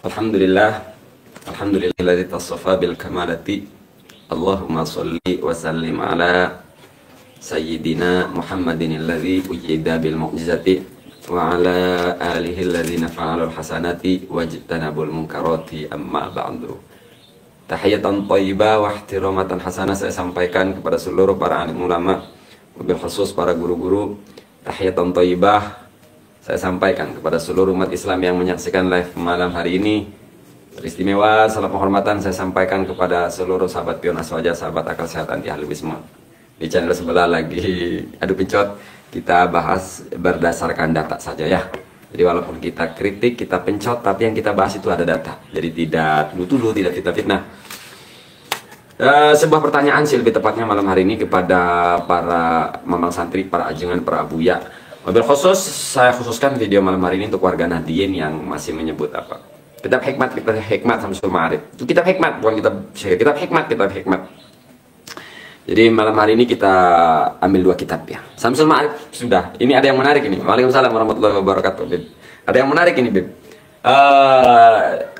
Alhamdulillah, alhamdulillahilladzi tasaffa bil kamalati. Allahumma sholli wa sallim ala sayyidina Muhammadin alladzi ujida bil mu'jizati wa ala alihi alladzina fa'alul hasanati wajtanabul munkarati, amma ba'du. Tahiyatan thayyibah wa ihtiramatan hasanah saya sampaikan kepada seluruh para alim ulama, wabil khusus para guru-guru. Tahiyatan thayyibah saya sampaikan kepada seluruh umat Islam yang menyaksikan live malam hari ini. Teristimewa salam penghormatan saya sampaikan kepada seluruh sahabat pion aswaja, sahabat akal sehat anti ahli wisma. Di channel sebelah lagi adu pencot, kita bahas berdasarkan data saja ya. Jadi walaupun kita kritik, kita pencot, tapi yang kita bahas itu ada data. Jadi tidak tuduh, tidak kita fitnah. Sebuah pertanyaan sih lebih tepatnya malam hari ini kepada para mamang santri, para ajengan, para abuya. Mobil khusus, saya khususkan video malam hari ini untuk warga Nahdliyin yang masih menyebut apa? Kitab hikmat Samsul Ma'arif. Itu kitab hikmat, bukan kitab hikmat. Jadi malam hari ini kita ambil dua kitab ya. Samsul Ma'arif sudah. Ini ada yang menarik ini. Waalaikumsalam warahmatullahi wabarakatuh, Bib. Ada yang menarik ini, Bib.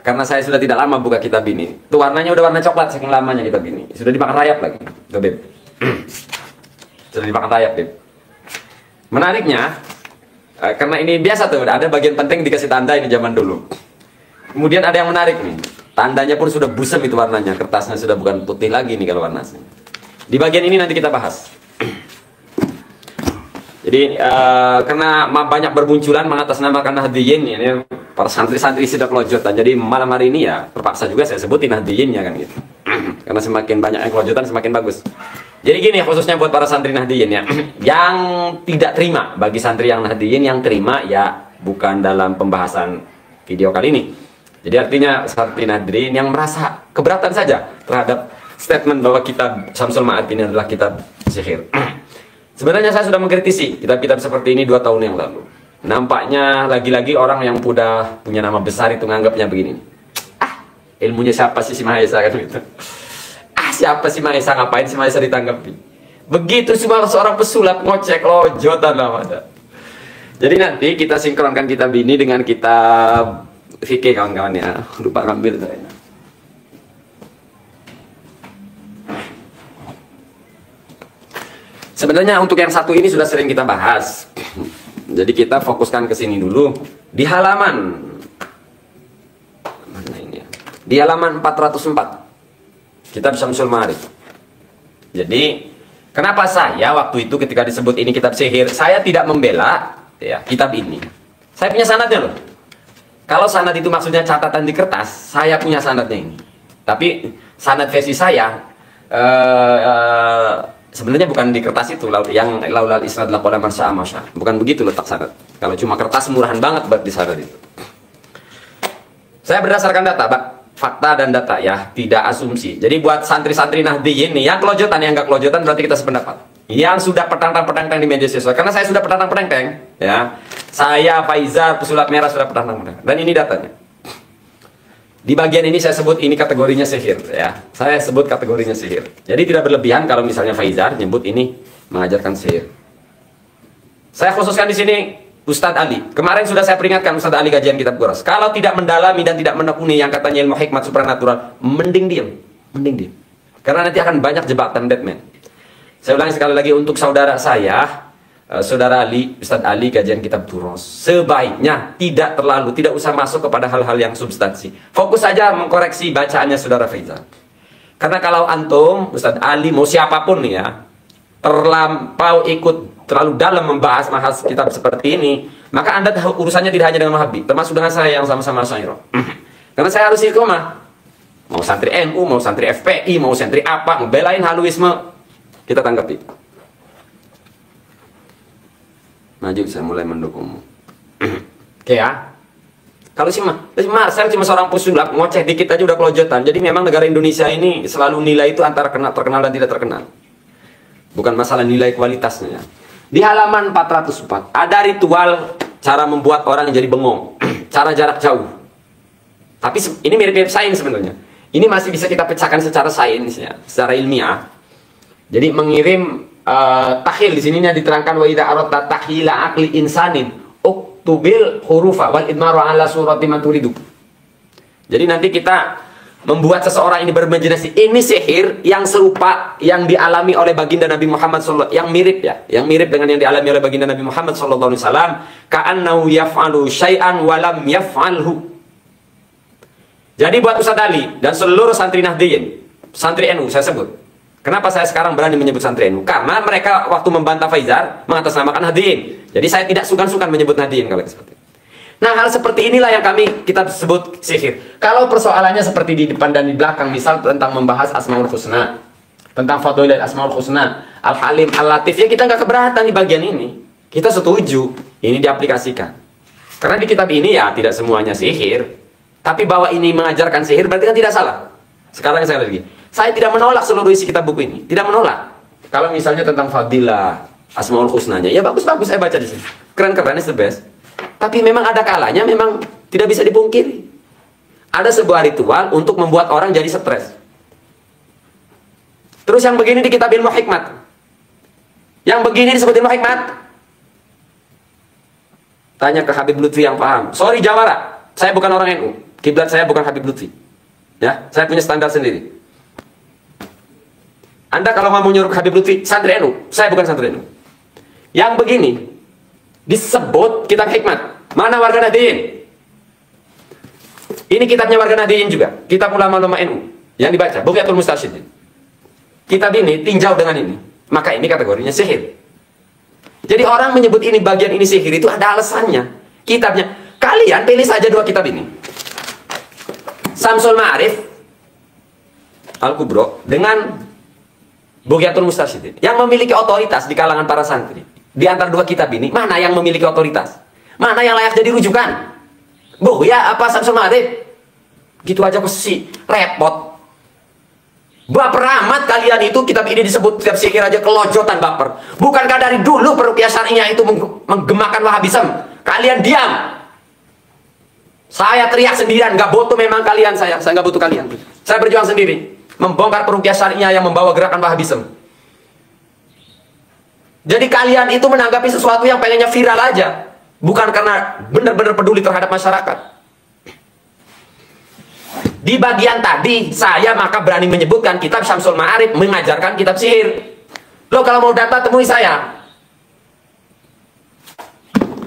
Karena saya sudah tidak lama buka kitab ini. Itu warnanya udah warna coklat saking lamanya kitab ini. Sudah dimakan rayap lagi. Tuh, Bib. Sudah dimakan rayap, Bib. Menariknya, karena ini biasa tuh, ada bagian penting dikasih tanda ini zaman dulu. Kemudian ada yang menarik nih, tandanya pun sudah busem itu warnanya, kertasnya sudah bukan putih lagi nih kalau warnanya. Di bagian ini nanti kita bahas. Jadi karena banyak bermunculan mengatasnamakan Nahdliyin ini, para santri-santri sudah kelojotan. Jadi malam hari ini ya terpaksa juga saya sebutin Nahdliyin ya kan gitu. Karena semakin banyak yang kelojotan semakin bagus. Jadi gini, khususnya buat para santri Nahdliyin ya, yang tidak terima, bagi santri yang Nahdliyin yang terima ya bukan dalam pembahasan video kali ini. Jadi artinya santri Nahdliyin yang merasa keberatan saja terhadap statement bahwa kitab Samsul Ma'arif ini adalah kitab sihir. Sebenarnya saya sudah mengkritisi kitab-kitab seperti ini 2 tahun yang lalu. Nampaknya lagi-lagi orang yang udah punya nama besar itu nganggapnya begini. Ilmunya siapa sih si Mahesa kan gitu. Siapa sih Mahesa, ngapain si Mahesa ditanggapi? Begitu cuma seorang pesulap ngocek lojotan namanya. Jadi nanti kita sinkronkan kitab ini dengan kitab fikih kawan-kawan ya. Lupa ngambil saya. Sebenarnya untuk yang satu ini sudah sering kita bahas. Jadi kita fokuskan ke sini dulu di halaman mana ini ya? Di halaman 404. Kitab Samsul Ma'arif. Jadi kenapa saya waktu itu ketika disebut ini kitab sihir, saya tidak membela ya kitab ini. Saya punya sanadnya loh. Kalau sanad itu maksudnya catatan di kertas, saya punya sanadnya ini. Tapi sanad versi saya sebenarnya bukan di kertas itu, yang laulal isnad laqala man sa'a masya. Bukan begitu letak sanad. Kalau cuma kertas murahan banget buat di sanad itu. Saya berdasarkan data, Pak. Fakta dan data ya, tidak asumsi. Jadi buat santri-santri Nahdliyin nih, yang kelojotan, yang nggak kelojotan berarti kita sependapat. Yang sudah petantang-petantang di media sosial, karena saya sudah petantang-petantang ya. Saya Faizal pesulap merah sudah petantang-petantang. Dan ini datanya. Di bagian ini saya sebut ini kategorinya sihir ya. Saya sebut kategorinya sihir. Jadi tidak berlebihan kalau misalnya Faizal nyebut ini mengajarkan sihir. Saya khususkan di sini Ustadz Ali. Kemarin sudah saya peringatkan Ustadz Ali kajian kitab Quras. Kalau tidak mendalami dan tidak menekuni yang katanya ilmu hikmat supranatural, mending diam. Karena nanti akan banyak jebakan Batman. Saya ulangi sekali lagi untuk saudara saya, saudara Ali, Ustadz Ali kajian kitab Quras. Sebaiknya tidak usah masuk kepada hal-hal yang substansi. Fokus saja mengkoreksi bacaannya saudara Faizal. Karena kalau antum, Ustadz Ali, mau siapapun nih ya, terlalu dalam membahas kitab seperti ini, maka Anda urusannya tidak hanya dengan Wahabi, termasuk dengan saya yang sama-sama Asy'ariyah. Karena saya harus istiqomah. Mau santri NU, mau santri FPI, mau santri apa, ngebelain haluisme, kita tanggapi. Maju, saya mulai mendukungmu. Oke ya. Kalau saya cuma seorang pesulap, ngoceh dikit aja udah kelojotan. Jadi memang negara Indonesia ini selalu nilai itu antara terkenal dan tidak terkenal. Bukan masalah nilai kualitasnya. Di halaman 404 ada ritual cara membuat orang jadi bengong, cara jarak jauh. Tapi ini mirip-mirip sains sebenarnya. Ini masih bisa kita pecahkan secara sains ya, secara ilmiah. Jadi mengirim takhil di sininya diterangkan wa idza aradta takhila aqli insanin uktubil hurufa wal idmaru ala surati man turidu. Jadi nanti kita membuat seseorang ini berimajinasi ini sihir yang serupa yang dialami oleh baginda Nabi Muhammad SAW, yang mirip ya, yang mirip dengan yang dialami oleh baginda Nabi Muhammad SAW. Ka'annahu yaf'alu syai'an walam yaf'alhu. Jadi buat Ustadz Ali dan seluruh santri Nahdliyin, santri NU saya sebut. Kenapa saya sekarang berani menyebut santri NU? Karena mereka waktu membantah Faizar mengatasnamakan Nahdliyin. Jadi saya tidak sungkan-sungkan menyebut Nahdliyin kalau seperti itu. Nah, hal seperti inilah yang kita sebut sihir. Kalau persoalannya seperti di depan dan di belakang, misal tentang membahas Asmaul Husna, tentang Fadhilul Asmaul Husna, Al-Halim, Al-Latif, ya kita nggak keberatan di bagian ini. Kita setuju ini diaplikasikan. Karena di kitab ini ya tidak semuanya sihir. Tapi bahwa ini mengajarkan sihir berarti kan tidak salah. Sekarang saya lagi, saya tidak menolak seluruh isi kitab buku ini, tidak menolak. Kalau misalnya tentang Fadilah, Asmaul Husnanya, ya bagus-bagus saya baca di sini. Keren-keren, is the best. Tapi memang ada kalanya memang tidak bisa dipungkiri. Ada sebuah ritual untuk membuat orang jadi stres. Terus yang begini di kitab ilmu hikmat. Yang begini disebut ilmu hikmat. Tanya ke Habib Lutfi yang paham. Sorry Jawara, saya bukan orang NU. Kiblat saya bukan Habib Lutfi. Ya, saya punya standar sendiri. Anda kalau mau nyuruh ke Habib Lutfi, santri NU. Saya bukan santri NU. Yang begini disebut kitab hikmat. Mana warga Nahdliyin? Ini kitabnya warga Nahdliyin juga. Kitab ulama-ulama NU yang dibaca, Bughyatul Mustarsyidin. Kitab ini tinjau dengan ini. Maka ini kategorinya sihir. Jadi orang menyebut ini bagian ini sihir itu ada alasannya. Kitabnya, kalian pilih saja dua kitab ini. Samsul Ma'arif Al-Kubro dengan Bughyatul Mustarsyidin yang memiliki otoritas di kalangan para santri. Di antara dua kitab ini, mana yang memiliki otoritas? Mana yang layak jadi rujukan? Bughya apa Samsul Ma'arif? Gitu aja sih, repot. Baper amat kalian itu, kitab ini disebut kitab sihir aja kelojotan baper. Bukankah dari dulu peruqyah syar'iyah itu menggemakan Wahabisme? Kalian diam. Saya teriak sendirian, nggak butuh memang kalian, saya nggak butuh kalian. Saya berjuang sendiri, membongkar peruqyah syar'iyah yang membawa gerakan Wahabisme. Jadi kalian itu menanggapi sesuatu yang pengennya viral aja, bukan karena benar-benar peduli terhadap masyarakat. Di bagian tadi saya maka berani menyebutkan kitab Syamsul Ma'arif mengajarkan kitab sihir. Lo kalau mau data temui saya.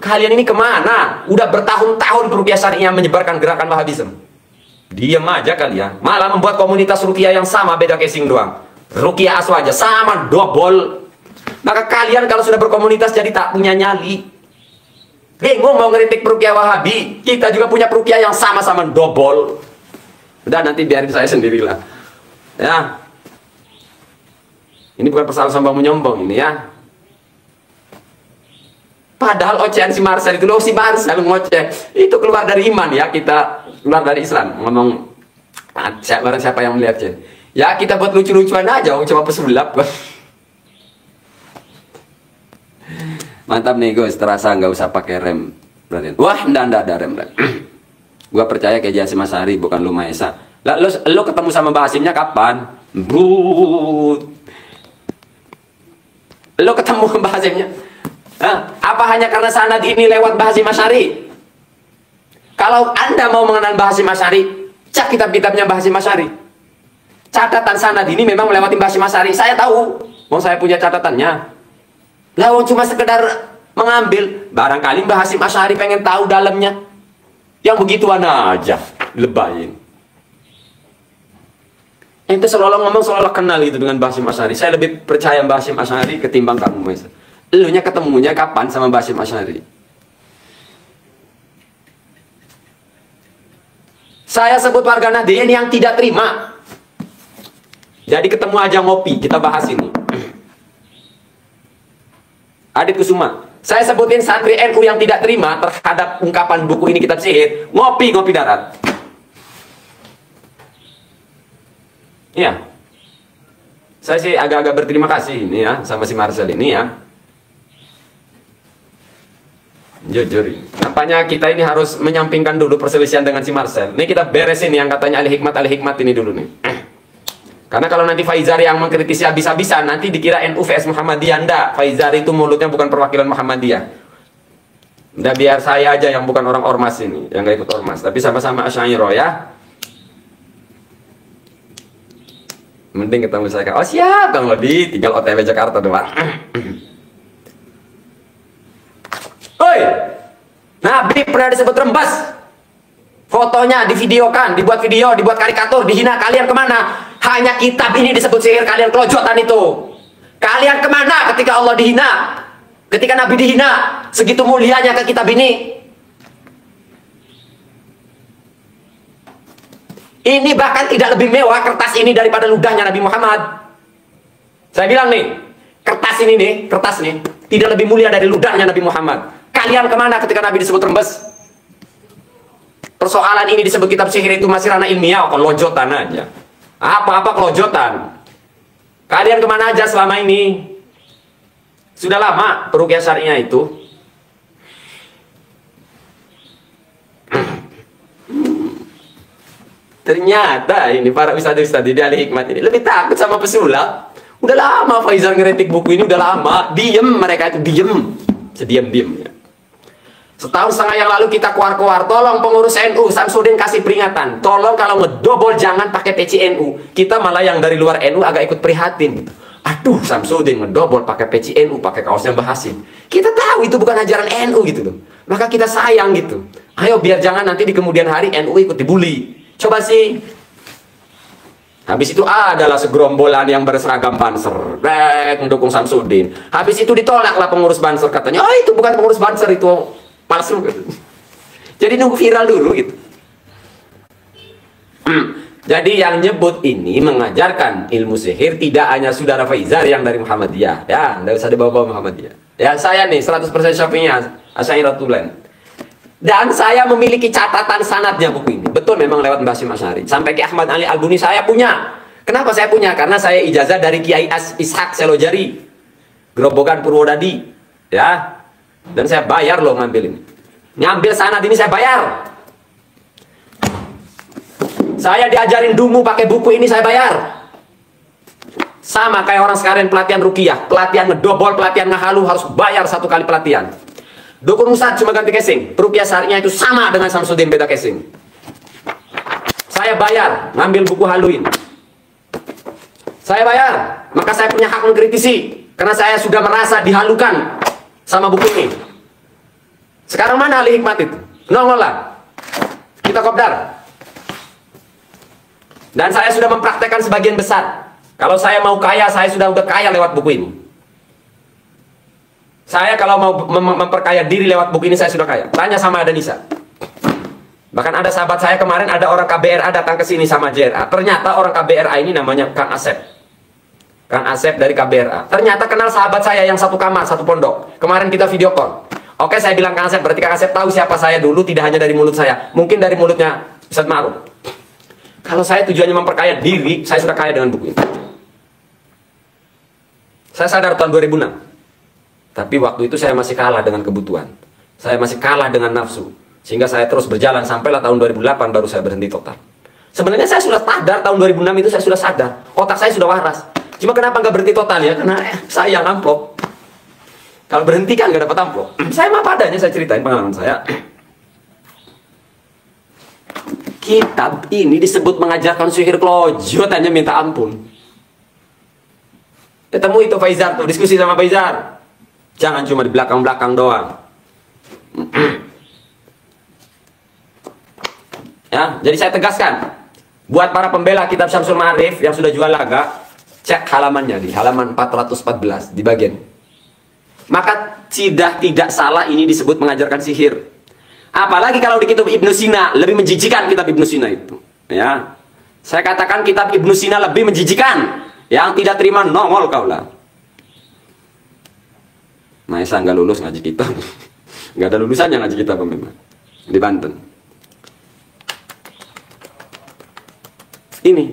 Kalian ini kemana? Udah bertahun-tahun peruqyah syar'iyah menyebarkan gerakan Wahabisme. Diam aja kalian. Malah membuat komunitas ruqyah yang sama, beda casing doang. Ruqyah Aswaja sama dobol. Maka kalian kalau sudah berkomunitas jadi tak punya nyali. Bingung mau ngeritik peruqyah Wahabi. Kita juga punya peruqyah yang sama-sama dobol. Udah nanti biarin saya sendirilah. Ya. Ini bukan persoalan sombong-menyombong ini ya. Padahal ocehan si Marcel itu loh, si Marcel ngoceh. Itu keluar dari iman ya, kita keluar dari Islam. Ngomong barang siapa yang melihat ya kita buat lucu-lucuan aja, coba pesulap. Mantap nih Gus, terasa nggak usah pakai rem. Berarti. Wah, ndak ada rem. Gua percaya ke Haji Hasyim Asy'ari bukan lu Maesa. Lah lu ketemu sama Mbah Hasyimnya kapan? Brut. Lu ketemu Mbah Hasyimnya? Apa hanya karena sanad ini lewat Mbah Hasyim Asy'ari? Kalau Anda mau mengenal Mbah Hasyim Asy'ari, cek kitab-kitabnya Mbah Hasyim Asy'ari. Catatan sanad ini memang melewati Mbah Hasyim Asy'ari. Saya tahu. Mau saya punya catatannya. Lah cuma sekedar mengambil. Barangkali Mbah Hasyim Asy'ari pengen tahu dalamnya. Yang begituan aja, lebayin. Ente seolah-olah ngomong seolah-olah kenal gitu dengan Mbah Hasyim Asy'ari. Saya lebih percaya Mbah Hasyim Asy'ari ketimbang kamu, Mas. Elunya ketemunya kapan sama Mbah Hasyim Asy'ari? Saya sebut warga Nahdliyin yang tidak terima. Jadi ketemu aja ngopi, kita bahas ini. Adit Kusuma. Saya sebutin santri NU yang tidak terima terhadap ungkapan buku ini kitab sihir, ngopi darat. Iya. Saya sih agak-agak berterima kasih ini ya sama si Marcel ini ya. Jujur. Nampaknya kita ini harus menyampingkan dulu perselisihan dengan si Marcel. Ini kita beresin yang katanya ahli hikmat ini dulu nih. Karena kalau nanti Faizar yang mengkritisi habis-habisan, nanti dikira NU vs Muhammadiyah. Nggak, Faizar itu mulutnya bukan perwakilan Muhammadiyah. Udah biar saya aja yang bukan orang ormas ini, yang nggak ikut ormas. Tapi sama-sama Asy'ariyah ya. Mending ketemu saya. Oh siap Kang Lodi, tinggal OTW Jakarta doang. Oi, Nabi pernah disebut rembes. Fotonya divideokan, dibuat video, dibuat karikatur, dihina. Kalian kemana? Hanya kitab ini disebut sihir, kalian kelojotan itu. Kalian kemana ketika Allah dihina? Ketika Nabi dihina? Segitu mulianya ke kitab ini. Ini bahkan tidak lebih mewah kertas ini daripada ludahnya Nabi Muhammad. Saya bilang nih, kertas ini nih, kertas nih, tidak lebih mulia dari ludahnya Nabi Muhammad. Kalian kemana ketika Nabi disebut rembes? Persoalan ini disebut kitab sihir itu masih ranah ilmiah, kelojotan aja. Apa-apa kelojotan. Kalian kemana aja selama ini? Sudah lama peruqyah syariah itu. Ternyata ini para ustadz-ustadz di Ahli Hikmat ini lebih takut sama pesulap. Udah lama Faizal ngeritik buku ini, udah lama. Diem mereka itu, diem. Sediam-diemnya. Setahun setengah yang lalu kita keluar-keluar, tolong pengurus NU, Samsudin kasih peringatan. Tolong kalau ngedobol jangan pakai peci NU. Kita malah yang dari luar NU agak ikut prihatin. Aduh, Samsudin ngedobol pakai peci NU, pakai kaosnya Mbah Hasim. Kita tahu itu bukan ajaran NU gitu loh. Maka kita sayang gitu. Ayo biar jangan nanti di kemudian hari NU ikut dibully. Coba sih. Habis itu adalah segerombolan yang berseragam Banser, mendukung Samsudin. Habis itu ditolaklah pengurus Banser, katanya, oh itu bukan pengurus Banser, itu palsu. Jadi nunggu viral dulu gitu. Jadi yang nyebut ini mengajarkan ilmu sihir tidak hanya saudara Faizal yang dari Muhammadiyah, ya, nggak usah dibawa-bawa Muhammadiyah. Ya saya nih 100% Syafi'iyah, Asy'ariyah. Dan saya memiliki catatan sanadnya buku ini. Betul memang lewat Mbah Hasyim Asy'ari. Sampai Ki Ahmad Ali Albuni saya punya. Kenapa saya punya? Karena saya ijazah dari Kiai Ishak Selojari, Gerobogan Purwodadi, ya. Dan saya bayar loh ngambil ini. Ngambil sanad ini saya bayar. Saya diajarin dungu pakai buku ini saya bayar. Sama kayak orang sekarang pelatihan ruqyah, pelatihan ngedobol, pelatihan ngahalu harus bayar 1 kali pelatihan. Dukun Ustadz cuma ganti casing. Peruqyah syariah itu sama dengan Samsudin, beda casing. Saya bayar ngambil buku haluin. Saya bayar, maka saya punya hak mengkritisi karena saya sudah merasa dihalukan sama buku ini. Sekarang mana Ahli Hikmat itu? Nongol lah. Kita kopdar. Dan saya sudah mempraktekkan sebagian besar. Kalau saya mau kaya, saya sudah kaya lewat buku ini. Saya kalau mau memperkaya diri lewat buku ini, saya sudah kaya. Tanya sama Adanisa. Bahkan ada sahabat saya kemarin, ada orang KBRA datang ke sini sama JRA. Ternyata orang KBRA ini namanya Kang Asep. Kang Asep dari KBRA. Ternyata kenal sahabat saya yang satu kamar, satu pondok. Kemarin kita video call. Oke, saya bilang Kang Asep, berarti Kang Asep tahu siapa saya dulu, tidak hanya dari mulut saya. Mungkin dari mulutnya Ustadz Ma'ruf. Kalau saya tujuannya memperkaya diri, saya sudah kaya dengan buku ini. Saya sadar tahun 2006. Tapi waktu itu saya masih kalah dengan kebutuhan. Saya masih kalah dengan nafsu. Sehingga saya terus berjalan sampailah tahun 2008 baru saya berhenti total. Sebenarnya saya sudah sadar tahun 2006 itu saya sudah sadar. Otak saya sudah waras. Cuma kenapa nggak berhenti total ya? Karena sayang amplop. Kalau berhenti kan nggak dapat amplop. Saya mah padanya saya ceritain pengalaman saya. Kitab ini disebut mengajarkan sihir klojot hanya minta ampun. Ketemu itu Faizal tuh, diskusi sama Faizal. Jangan cuma di belakang-belakang doang. Ya, jadi saya tegaskan buat para pembela kitab Syamsul Ma'arif yang sudah jual laga, cek halamannya di halaman 414 di bagian. Maka tidak salah ini disebut mengajarkan sihir. Apalagi kalau di kitab Ibnu Sina, lebih menjijikan kitab Ibnu Sina itu. Ya, saya katakan kitab Ibnu Sina lebih menjijikan. Yang tidak terima nongol kaulah. Maesa nggak lulus ngaji kita, nggak ada lulusannya ngaji kita memang di Banten. Ini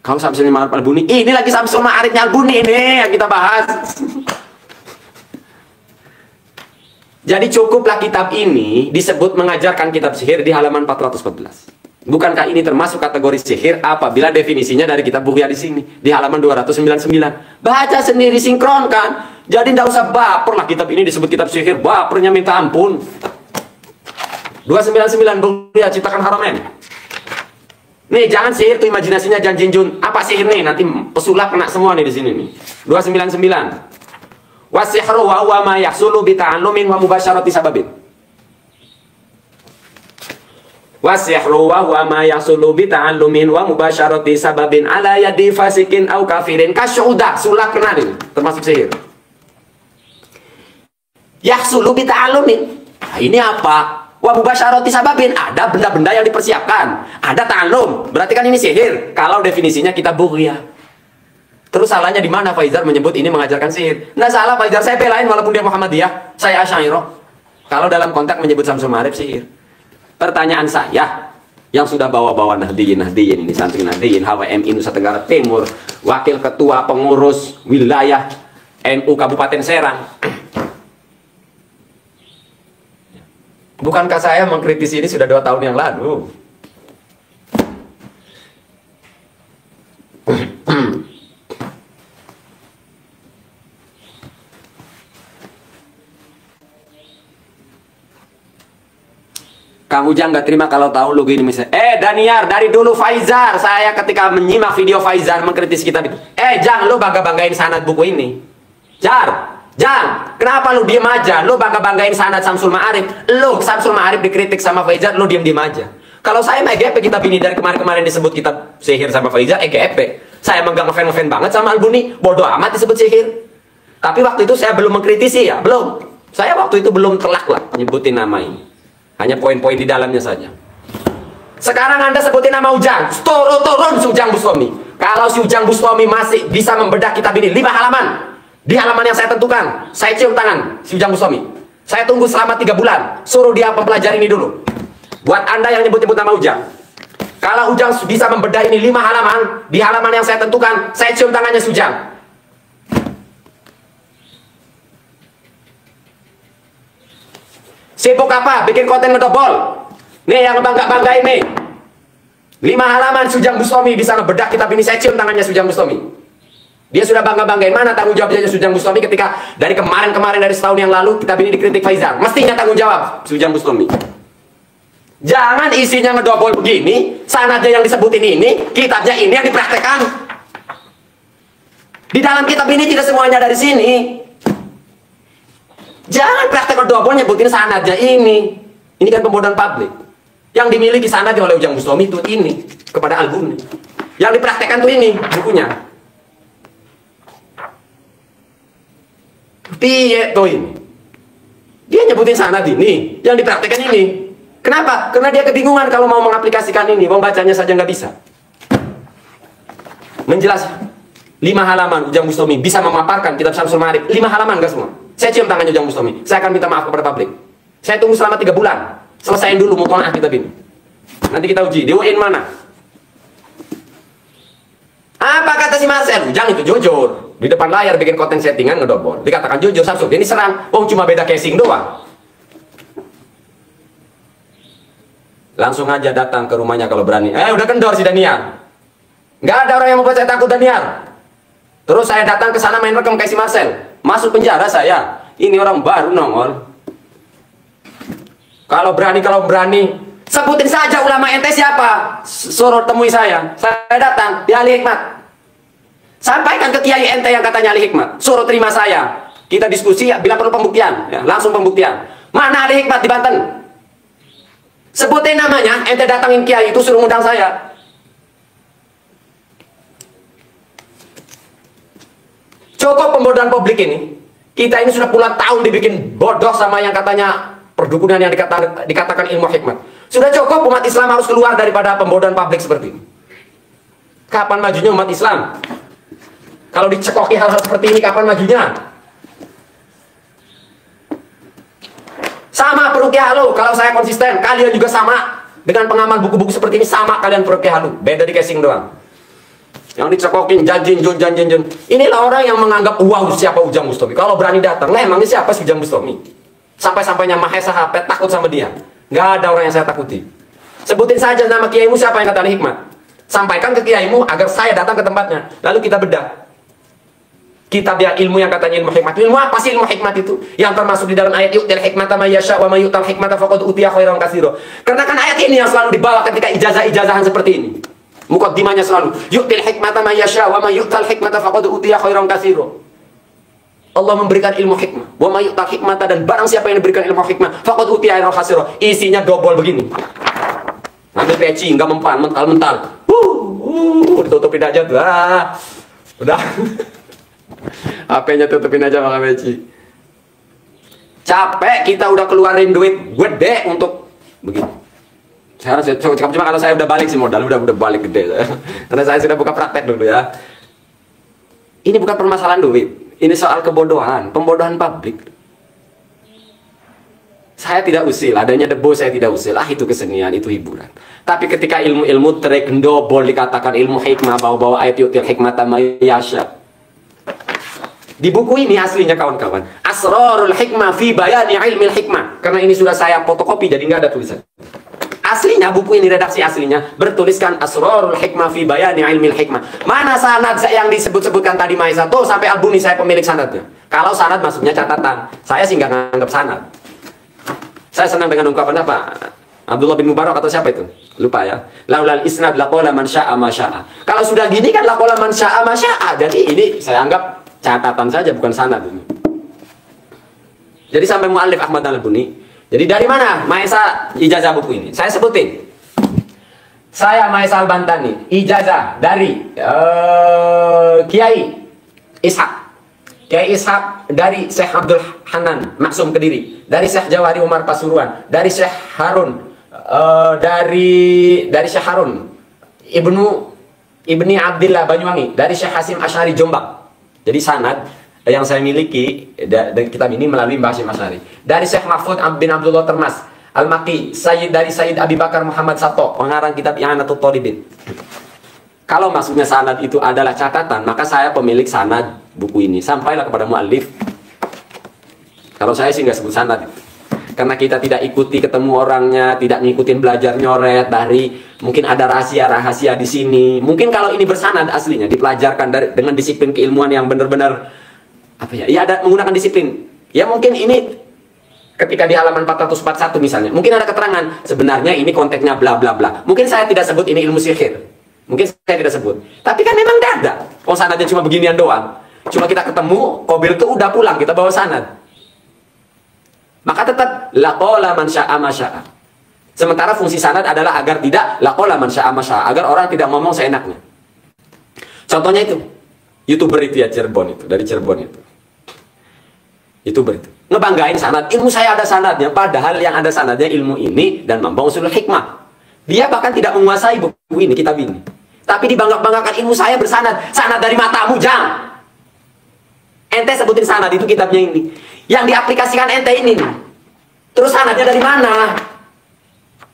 kalau Samsul Ma'arif Albuni, ini lagi Samsul Ma'arifnya Albuni ini yang kita bahas. Jadi cukuplah kitab ini disebut mengajarkan kitab sihir di halaman 414. Bukankah ini termasuk kategori sihir apabila definisinya dari kitab Bughya di sini di halaman 299. Baca sendiri, sinkronkan. Jadi tidak usah baper lah kitab ini disebut kitab sihir, bapernya minta ampun. 299 Bughya ciptakan Haramain. Nih, jangan sihir tuh imajinasinya jangan jinjun. Apa sihir nih? Nanti pesulap kena semua nih di sini nih. 299. Wasihru wa huwa ma yahsulu bi ta'allumin wa mubasyarati sababin. Wasihru wa huwa ma yahsulu bi ta'allumin wa mubasyarati sababin ala yadi fasikin au kafirin kasyuda. Sulap kena nih, termasuk sihir. Yahsulu bi ta'allumin. Nah, ini apa? Wa mubasyarati sababin, ada benda-benda yang dipersiapkan, ada ta'allum, berarti kan ini sihir kalau definisinya kita bughya. Terus salahnya di mana Faizar menyebut ini mengajarkan sihir? Nggak salah Faizar, saya belain walaupun dia Muhammadiyah, saya Asy'ariyah. Kalau dalam konteks menyebut Syamsul Ma'arif sihir. Pertanyaan saya yang sudah bawa-bawa Nahdiyin ini, santri Nahdiyin HWMI Nusa Tenggara Timur, wakil ketua pengurus wilayah NU Kabupaten Serang. Bukankah saya mengkritisi ini sudah 2 tahun yang lalu? Kang Ujang nggak terima kalau tahu lu gini misalnya. Daniar, dari dulu Faizar, saya ketika menyimak video Faizar mengkritisi kitab itu. Jang, lu bangga-banggain sanad buku ini. Jang, kenapa lu diem aja? Lu bangga-banggain sanad Syamsul Ma'arif. Lu Syamsul Ma'arif dikritik sama Faizar, lu diem aja. Kalau saya EGP kitab ini dari kemarin-kemarin disebut kitab sihir sama Faizar, EGP. Saya emang gak ngefan banget sama Albuni, bodoh amat disebut sihir. Tapi waktu itu saya belum mengkritisi ya, belum. Saya waktu itu belum telak lah nyebutin nama ini. Hanya poin-poin di dalamnya saja. Sekarang Anda sebutin nama Ujang, turun si Ujang Bustami. Kalau si Ujang Bustami masih bisa membedah kitab ini 5 halaman, di halaman yang saya tentukan, saya cium tangan si Ujang Bustami. Saya tunggu selama 3 bulan, suruh dia mempelajari ini dulu. Buat Anda yang nyebut-nyebut nama Ujang, kalau Ujang bisa membedah ini 5 halaman, di halaman yang saya tentukan, saya cium tangannya si Ujang. Sibuk apa? Bikin konten ngedobol. Nih yang bangga-banggain nih. 5 halaman Ujang Bustami bisa ngebedah kitab ini, saya cium tangannya Ujang Bustami. Dia sudah bangga-banggain. Mana tanggung jawabnya Ujang Bustami ketika dari kemarin dari setahun yang lalu kitab ini dikritik Faizar? Mestinya tanggung jawab Ujang Bustami. Jangan isinya ngedobol begini, sanadnya yang disebutin ini, kitabnya ini yang dipraktekkan. Di dalam kitab ini tidak semuanya dari sini. Jangan praktek ngedobol nyebutin sanadnya ini. Ini kan pembodohan publik. Yang dimiliki sanadnya oleh Ujang Bustami itu ini kepada Albuni. Yang dipraktekkan tuh ini bukunya. Piye tuh ini? Dia nyebutin sanad ini, yang dipraktekkan ini. Kenapa? Karena dia kebingungan kalau mau mengaplikasikan ini, membacanya saja nggak bisa. Menjelas 5 halaman Ujang Bustami bisa memaparkan kitab Syamsul Ma'arif 5 halaman nggak semua. Saya cium tangannya Ujang Bustami. Saya akan minta maaf kepada publik. Saya tunggu selama 3 bulan. Selesaiin dulu mutonaah kitab ini. Nanti kita uji. Di UN mana? Apa kata si Marcel? Ujang itu jujur. Di depan layar bikin konten settingan ngedobol. Dikatakan jujur Syamsul. Ini serang. Cuma beda casing doang. Langsung aja datang ke rumahnya kalau berani. Udah kendor si Daniar. Nggak ada orang yang membuat saya takut Daniar. Terus saya datang ke sana main rekam kayak si Marcel. Masuk penjara saya. Ini orang baru nongol. Kalau berani. Sebutin saja ulama ente siapa. Suruh temui saya. Saya datang di ahli hikmat. Sampaikan ke kiai ente yang katanya ahli hikmat. Suruh terima saya. Kita diskusi ya, bila perlu pembuktian. Ya, langsung pembuktian. Mana ahli hikmat di Banten? Sebutin namanya. Ente datangin kiai itu suruh undang saya. Cukup pembodohan publik ini. Kita ini sudah puluhan tahun dibikin bodoh sama yang katanya perdukunan yang dikatakan ilmu hikmat. Sudah cukup umat Islam harus keluar daripada pembodohan publik seperti ini. Kapan majunya umat Islam? Kalau dicekoki hal-hal seperti ini, kapan majunya? Sama peruqyah halu. Kalau saya konsisten, kalian juga sama. Dengan pengamal buku-buku seperti ini, sama kalian peruqyah halu. Beda di casing doang. Yang dicekokin janjin. Inilah orang yang menganggap wow siapa Ujang Bustami. Kalau berani datang, lah emangnya siapa sih Ujang Bustami? Sampai-sampainya Mahesa HP takut sama dia. Nggak ada orang yang saya takuti. Sebutin saja nama kiaimu siapa yang kata ahli hikmat. Sampaikan ke kiaimu agar saya datang ke tempatnya. Lalu kita bedah. Kita biar ilmu yang katanya ilmu hikmat. Ilmu apa sih ilmu hikmat itu? Yang termasuk di dalam ayat yu'til hikmata may yasha wa may yu'tal hikmata faqad utiya khairan katsira. Karena kan ayat ini yang selalu dibawa ketika ijazah-ijazahan seperti ini. Mukaddimahnya selalu, yu'til hikmata may yasha wa may yu'tal hikmata faqad utiya khairan katsira. Allah memberikan ilmu hikmah. Wa may yu'tal hikmata, dan barang siapa yang diberikan ilmu hikmah, faqad utiya khairan katsira. Isinya double begini. Ngambil peci, enggak mempan, mental-mental. Ditutupin aja tuh. Udah. HP-nya tutupin aja pakai peci. Capek kita udah keluarin duit gede untuk begini. Cuma kalau saya udah balik sih modal, udah balik gede. Karena saya sudah buka praktek dulu ya. Ini bukan permasalahan duit, ini soal kebodohan, pembodohan publik. Saya tidak usil, adanya debu saya tidak usil. Itu kesenian, itu hiburan. Tapi ketika ilmu-ilmu trik dobol dikatakan ilmu hikmah, bawa-bawa ayat yutil hikmata may yasha. Di buku ini aslinya kawan-kawan, Asrarul Hikmah fi Bayani Ilmil Hikmah. Karena ini sudah saya fotokopi jadi nggak ada tulisan. Aslinya buku ini, redaksi aslinya bertuliskan Asrarul Hikmah fi Bayani Ilmil Hikmah. Mana sanad yang disebut-sebutkan tadi Maisa tuh sampai Albuni saya pemilik sanadnya. Kalau sanad maksudnya catatan, saya sih nggak nganggap sanad. Saya senang dengan ungkapan apa? Abdullah bin Mubarak atau siapa itu? Lupa ya. Laulal isnad laqala man syaa ma syaa. Kalau sudah gini kan laqala man syaa ma syaa. Jadi ini saya anggap catatan saja, bukan sanad ini. Jadi sampai muallif Ahmad Al-Albuni. Jadi dari mana Maisa ijazah buku ini? Saya sebutin. Saya Maisa Al-Bantani, ijazah dari Kiai Ishaq. Kiai Ishaq dari Syekh Abdul Hanan Maksum Kediri, dari Syekh Jawahari Umar Pasuruan, dari Syekh Harun, dari Syekh Harun Ibni Abdillah Banyuwangi, dari Syekh Hasim Asy'ari Jombang. Jadi sanad yang saya miliki dari kitab ini melalui Mbah Hasyim Asy'ari. Dari Syekh Mahfud bin Abdullah Termas Al-Maki, dari Sayyid Abi Bakar Muhammad Sato, pengarang kitab I'anatul Thalibin. Kalau maksudnya sanad itu adalah catatan, maka saya pemilik sanad buku ini. Sampailah kepada muallif. Kalau saya sih nggak sebut sanad. Karena kita tidak ikuti ketemu orangnya, tidak ngikutin belajar nyoret dari, mungkin ada rahasia-rahasia di sini. Mungkin kalau ini bersanad aslinya, dipelajarkan dengan disiplin keilmuan yang benar-benar apa ya? Ya ada menggunakan disiplin. Ya mungkin ini ketika di halaman 441 misalnya, mungkin ada keterangan sebenarnya ini konteksnya bla bla bla. Mungkin saya tidak sebut ini ilmu sihir. Mungkin saya tidak sebut. Tapi kan memang tidak ada. Oh sanadnya cuma beginian doang. Cuma kita ketemu, Qabil tuh udah pulang, kita bawa sanad. Maka tetap laqala man syaa ma syaa. Sementara fungsi sanad adalah agar tidak laqala man syaa ma syaa, agar orang tidak ngomong seenaknya. Contohnya itu YouTuber itu ya, Cirebon itu, dari Cirebon itu. YouTuber itu ngebanggain sanad, ilmu saya ada sanadnya, padahal yang ada sanadnya ilmu ini dan Mambang Ushulul Hikmah. Dia bahkan tidak menguasai buku ini, kitab ini. Tapi dibangga-banggakan ilmu saya bersanad. Sanad dari matamu, jangan. Ente sebutin sanad itu kitabnya ini. Yang diaplikasikan ente ini nih. Terus sanadnya dari mana?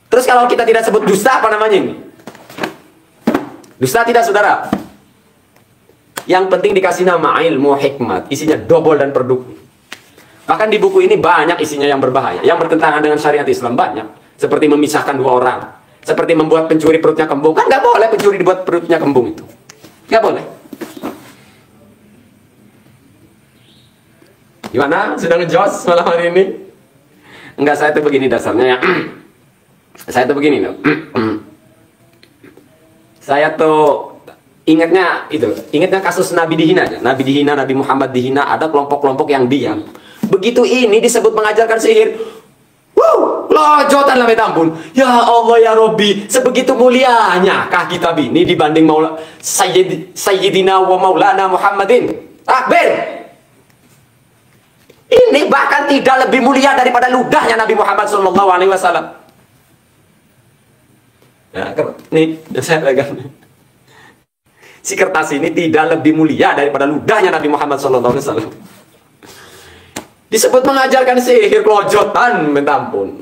Terus kalau kita tidak sebut dusta, apa namanya ini? Dusta tidak, saudara? Yang penting dikasih nama ilmu hikmat. Isinya double dan produktif. Bahkan di buku ini banyak isinya yang berbahaya, yang bertentangan dengan syariat Islam, banyak. Seperti memisahkan dua orang, seperti membuat pencuri perutnya kembung. Kan nggak boleh pencuri dibuat perutnya kembung itu, nggak boleh. Gimana? Sudah ngejos malam hari ini? Enggak, saya tuh begini dasarnya ya. Saya tuh begini loh. Saya tuh ingatnya kasus Nabi dihina aja. Nabi dihina, Nabi Muhammad dihina, ada kelompok-kelompok yang diam. Begitu ini disebut mengajarkan sihir, lojotan lah, ampun. Ya Allah ya Robbi, sebegitu mulianya kah kitab ini dibanding Sayyidina wa Maulana Muhammadin. Takbir. Ini bahkan tidak lebih mulia daripada ludahnya Nabi Muhammad SAW. Ya, nih saya pegang. Si kertas ini tidak lebih mulia daripada ludahnya Nabi Muhammad SAW. Disebut mengajarkan sihir, kelojotan, minta ampun.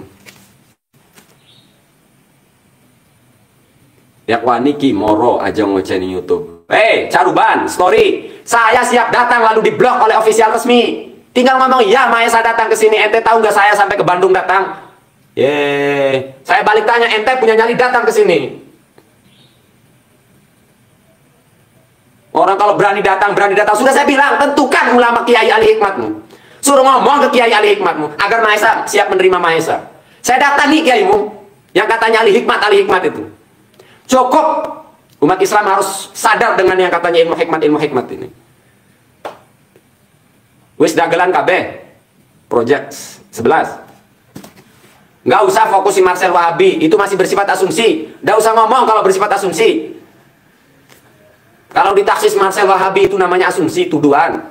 Ya waniki moro aja ngoceni YouTube. Caruban, story. Saya siap datang lalu diblok oleh official resmi. Tinggal ngomong, ya Maesa datang ke sini. Ente tahu nggak saya sampai ke Bandung datang? Saya balik tanya, ente punya nyali datang ke sini? Orang kalau berani datang. Sudah saya bilang, tentukan ulama Kiai ahli hikmatmu. Suruh ngomong ke Kiai ahli hikmatmu agar Maesa siap menerima Maesa. Saya datangi Kiaimu yang katanya ahli hikmat itu. Cukup Umat Islam harus sadar dengan yang katanya ilmu hikmat ini. Wis dagelan KB project 11. Nggak usah fokusin Marcel Wahabi, itu masih bersifat asumsi. Nggak usah ngomong kalau bersifat asumsi. Kalau ditaksis Marcel Wahabi itu namanya asumsi, tuduhan.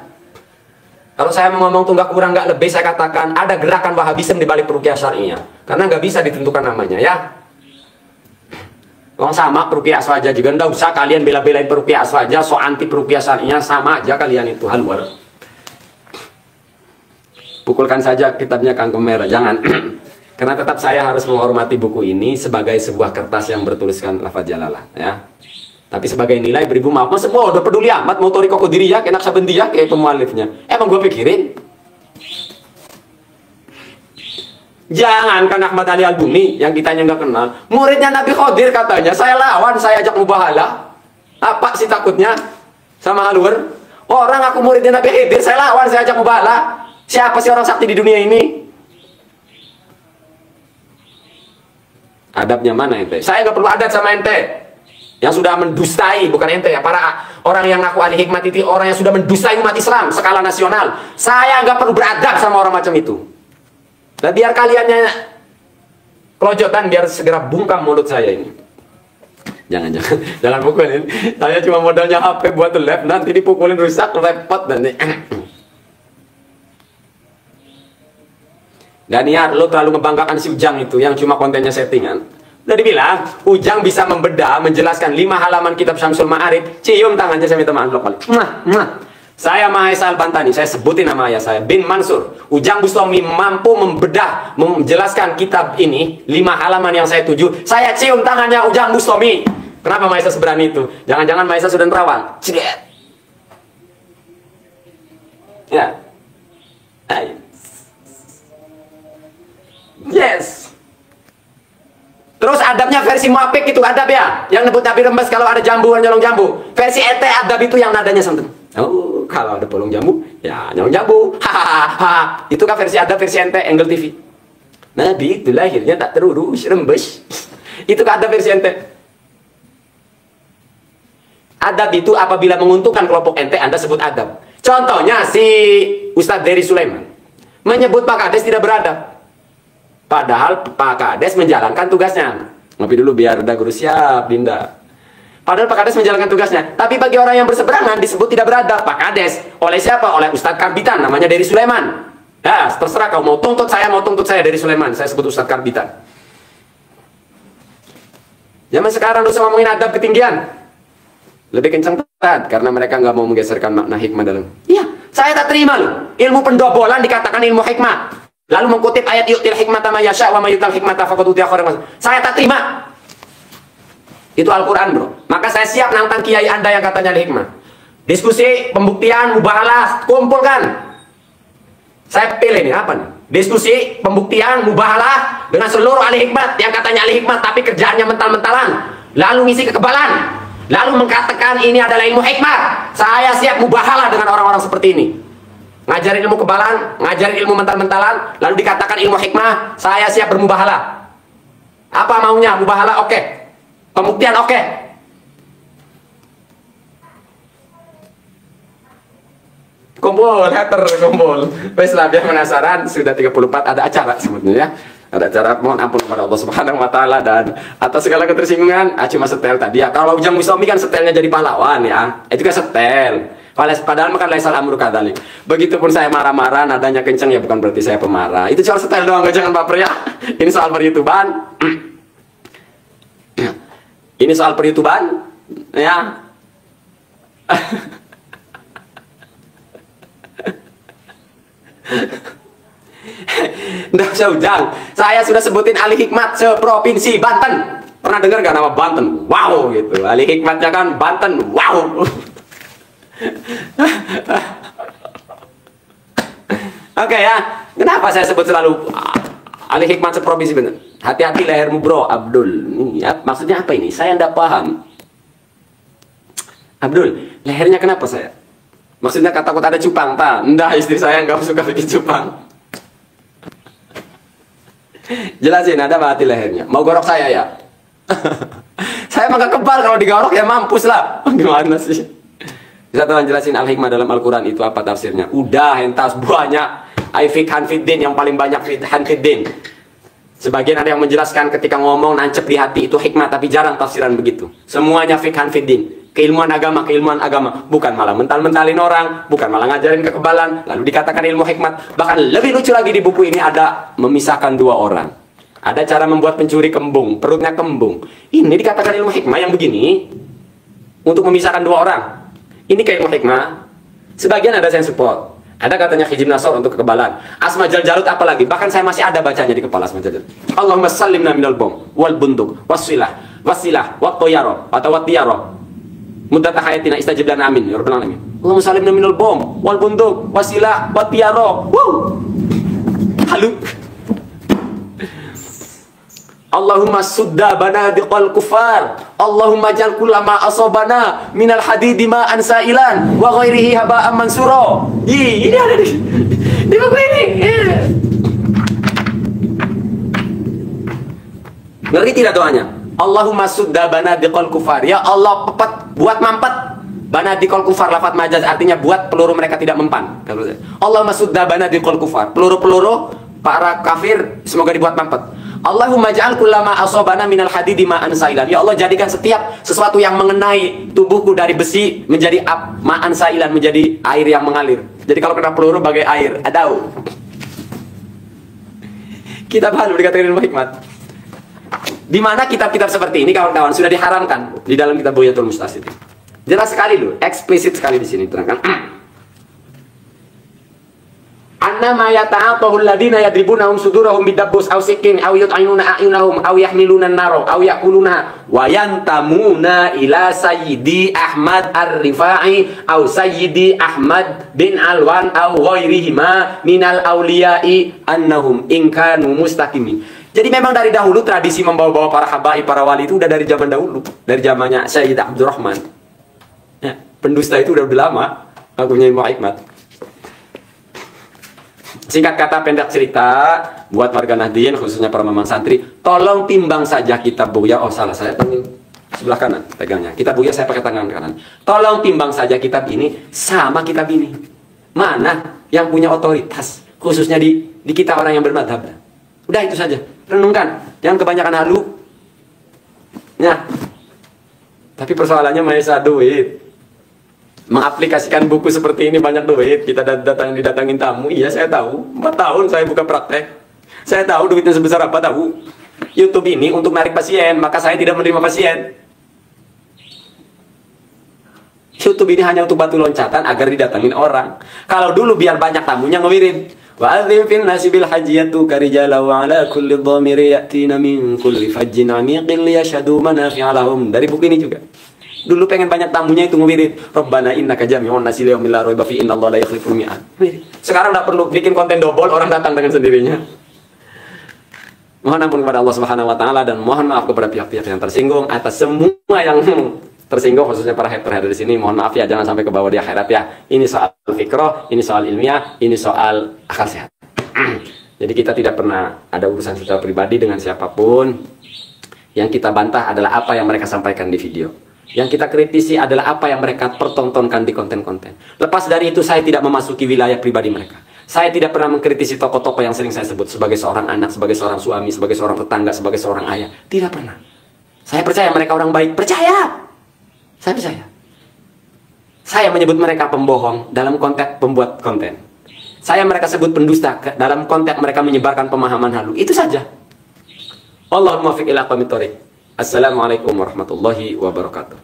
Kalau saya mau ngomong tunggak kurang nggak lebih, saya katakan ada gerakan Wahabisme di balik peruqyah syariah. Karena nggak bisa ditentukan namanya ya. Orang sama peruqyah aswaja juga, nggak usah kalian bela-belain peruqyah aswaja, so anti peruqyah syariah, sama aja kalian itu halwar. Pukulkan saja kitabnya Kang Kemer, jangan. Karena tetap saya harus menghormati buku ini sebagai sebuah kertas yang bertuliskan lafaz jalalah ya. Tapi sebagai nilai beribu maaf, masa semua udah peduli amat mau tori koko diri ya, enak sabendiyah kayak pemualifnya. Emang gue pikirin. Jangan kan Ahmad Ali Albuni yang kitanya nggak kenal, muridnya Nabi Khodir katanya, saya lawan, saya ajak mubahalah. Apa sih takutnya sama halur? Orang aku muridnya Nabi Khidir, saya lawan, saya ajak mubahalah. Siapa sih orang sakti di dunia ini? Adabnya mana ente? Saya nggak perlu adat sama ente yang sudah mendustai, bukan ente ya, para orang yang ngaku ahli hikmat itu orang yang sudah mendustai umat Islam skala nasional. Saya nggak perlu beradab sama orang macam itu. Dan biar kaliannya kelojotan, biar segera bungkam mulut saya ini. Jangan pukulin. Saya cuma modalnya HP buat lab, nanti dipukulin rusak, repot nanti. Dan ya, lo terlalu ngebanggakan si Ujang itu yang cuma kontennya settingan. Udah dibilang, Ujang bisa membedah, menjelaskan 5 halaman kitab Syamsul Ma'arif. Cium tangannya, saya minta maaf kali. Saya Mahesa Al-Bantani, saya sebutin nama ayah saya, bin Mansur. Ujang Bustami mampu membedah, menjelaskan kitab ini 5 halaman yang saya tuju. Saya cium tangannya Ujang Bustami. Kenapa Mahesa seberani itu? Jangan-jangan Mahesa sudah nerawang. Ya. Ayo. Yes. Terus adabnya versi Muapik itu adab ya, yang nebut Nabi Rembes kalau ada jambu nyolong jambu. Versi ete adab itu yang nadanya santai. Oh, kalau ada polong jambu, ya nyolong jambu. Hahaha. Itu kan versi adab versi ente Angle TV. Nabi itu lahirnya tak terurus rembes. Itu kan adab versi ente. Adab itu apabila menguntungkan kelompok ente, Anda sebut adab. Contohnya si Ustadz Dery Sulaiman menyebut Pak Kades tidak beradab. Padahal Pak Kades menjalankan tugasnya. Ngopi dulu biar udah guru siap, Dinda. Padahal Pak Kades menjalankan tugasnya. Tapi bagi orang yang berseberangan disebut tidak beradab. Pak Kades oleh siapa? Oleh Ustadz Karbitan, namanya Dery Sulaiman. Ya, terserah kau mau tuntut saya Dery Sulaiman. Saya sebut Ustadz Karbitan. Zaman sekarang dosa ngomongin adab ketinggian. Lebih kencang tepat karena mereka nggak mau menggeserkan makna hikmah dalam. Iya, saya tak terima loh. Ilmu pendobolan dikatakan ilmu hikmah. Lalu mengutip ayat yu'til hikmata ma yasha' wa may yu'tal hikmata faqad utiya khairan. Saya tak terima. Itu Al-Qur'an, bro. Maka saya siap nantang kiai Anda yang katanya ahli hikmah. Diskusi, pembuktian, mubahalah, kumpulkan. Saya pilih nih apa nih? Diskusi, pembuktian, mubahalah dengan seluruh ahli hikmat yang katanya ahli hikmat tapi kerjaannya mental-mentalan. Lalu ngisi kekebalan. Lalu mengatakan ini adalah ilmu hikmat. Saya siap mubahalah dengan orang-orang seperti ini. Ngajarin ilmu kebalan, ngajarin ilmu mental-mentalan, lalu dikatakan ilmu hikmah, saya siap bermubahalah. Apa maunya? Mubahalah oke. Pembuktian oke. Kumpul, hater, kumpul. Baiklah, biar penasaran, sudah 34 ada acara sebetulnya ya. Ada acara, mohon ampun kepada Allah Subhanahu wa taala dan atas segala ketersinggungan, cuma setel tadi ya. Kalau Ujang Bustami kan setelnya jadi pahlawan ya. Itu kan setel. Padahal makan laisal amru kadzalik. Begitupun saya marah-marah, nadanya kenceng ya bukan berarti saya pemarah. Itu cuma setel doang, jangan baper ya. Ini soal per-YouTubean. Ini soal per-YouTubean ya. Nggak usah Ujang. Saya sudah sebutin ahli hikmat seprovinsi Banten. Pernah dengar gak nama Banten? Wow gitu. Ahli hikmatnya kan Banten. Wow. Oke ya. Kenapa saya sebut selalu ahli hikmat seprovinsi Banten? Hati-hati lehermu bro, Abdul. Ya, maksudnya apa ini? Saya nggak paham. Abdul, lehernya kenapa saya? Maksudnya takut ada cupang, tak? Nggak, istri saya nggak suka bikin cupang. Jelasin, ada apa hati lehernya? Mau gorok saya ya? Saya mah gak kebal, kalau digorok ya mampus lah. Gimana sih? Bisa Tuhan jelasin al-hikmah dalam Al-Quran itu apa tafsirnya? Udah, hentas banyak. Fikhan fiddin yang paling banyak fikhan fiddin. Sebagian ada yang menjelaskan ketika ngomong nancep di hati itu hikmah, tapi jarang tafsiran begitu. Semuanya fikhan fiddin. Keilmuan agama, bukan malah mental-mentalin orang, bukan malah ngajarin kekebalan, lalu dikatakan ilmu hikmat. Bahkan lebih lucu lagi di buku ini ada memisahkan dua orang. Ada cara membuat pencuri kembung, perutnya kembung. Ini dikatakan ilmu hikmah yang begini untuk memisahkan dua orang. Ini kayak ilmu hikmah. Sebagian ada yang support. Ada katanya hijib nasor untuk kekebalan. Asma Jaljalut apalagi. Bahkan saya masih ada bacanya di kepala Asma Jaljalut. Allahumma sallimna minal bom wal bunduk wasilah wat toyaro atau wat tiyaro muddatah hayatina istajib lana amin ya rabbal alamin. Allahumma sallimna minal bom wal bunduk wasilah wat tiyaro. Halu. Allahumma sudda banadiqal kufar. Allahumma jal kullama asobana minal hadidi ma ansailan wa ghairihi haba'an mansura. Ini ada di buku ini. Ngerti tidak doanya? Allahumma sudda banadiqal kufar. Ya Allah, buat mampet banadiqal kufar. Lafaz majaz artinya buat peluru mereka tidak mempan. Allahumma sudda banadiqal kufar. Peluru-peluru para kafir semoga dibuat mampet. Allahumma ja'al kullama asobana minal hadidi ma'an sailan. Ya Allah, jadikan setiap sesuatu yang mengenai tubuhku dari besi menjadi ma'an sailan, menjadi air yang mengalir. Jadi kalau kena peluru bagai air. Adau. Kitab Halu dikatakan ilmu hikmat. Di mana kitab-kitab seperti ini kawan-kawan sudah diharamkan di dalam kitab Buyatul Mustashid. Jelas sekali loh, eksplisit sekali di sini terangkan. Annama yata'atahu alladhina yadribunahum sudurahum bidabbus aw sikin aw yut'inuna a'yunahum aw yahmiluna an-naro aw yakuluna wa yantamuna ila Sayyidi Ahmad Ar-Rifai aw Sayyidi Ahmad bin Alwan aw ghairihima minal awliya'i annahum in kanu mustaqimin. Jadi memang dari dahulu tradisi membawa-bawa para habaib, para wali itu udah dari zaman dahulu, dari zamannya Sayyid Abdurrahman. Ya, pendusta itu udah lama, aku punya ilmu hikmat. Singkat kata pendek cerita, buat warga Nahdien khususnya para mamang santri, tolong timbang saja kitab Buya. Oh salah, saya panggil sebelah kanan pegangnya. Kitab Buya saya pakai tangan kanan. Tolong timbang saja kitab ini sama kitab ini. Mana yang punya otoritas, khususnya di kita orang yang bermadhab. Udah itu saja, renungkan, jangan kebanyakan halu. Nah, tapi persoalannya Maesa duit. Mengaplikasikan buku seperti ini banyak duit. Kita didatangin tamu. Iya saya tahu, 4 tahun saya buka praktek. Saya tahu duitnya sebesar apa, tahu. YouTube ini untuk menarik pasien, maka saya tidak menerima pasien. YouTube ini hanya untuk batu loncatan agar didatangin orang. Kalau dulu biar banyak tamunya ngewirid. Wa adzim fil nasi bil hajiyatu karijala wa ala kulli dhamiri yatina min kulli fajjin amiqin liyashhadu manafi'a lahum. Dari buku ini juga. Dulu pengen banyak tamunya itu ngewirid. Rabbana innaka jami'un nasi liyaumin la raiba fihi innallaha la yukhliful mi'ad. Sekarang enggak perlu bikin konten double, orang datang dengan sendirinya. Mohon ampun kepada Allah Subhanahu wa taala dan mohon maaf kepada pihak-pihak yang tersinggung atas semua yang tersinggung, khususnya para hater di sini. Mohon maaf ya, jangan sampai ke bawah di akhirat ya. Ini soal fikroh, ini soal ilmiah, ini soal akal sehat. Jadi kita tidak pernah ada urusan secara pribadi dengan siapapun. Yang kita bantah adalah apa yang mereka sampaikan di video. Yang kita kritisi adalah apa yang mereka pertontonkan di konten-konten. Lepas dari itu saya tidak memasuki wilayah pribadi mereka. Saya tidak pernah mengkritisi tokoh-tokoh yang sering saya sebut sebagai seorang anak, sebagai seorang suami, sebagai seorang tetangga, sebagai seorang ayah. Tidak pernah. Saya percaya mereka orang baik. Percaya. Saya percaya. Saya menyebut mereka pembohong dalam konteks pembuat konten. Saya mereka sebut pendusta dalam konteks mereka menyebarkan pemahaman halu. Itu saja. Allahumma fiq ila aqwamit thoriq. Assalamualaikum warahmatullahi wabarakatuh.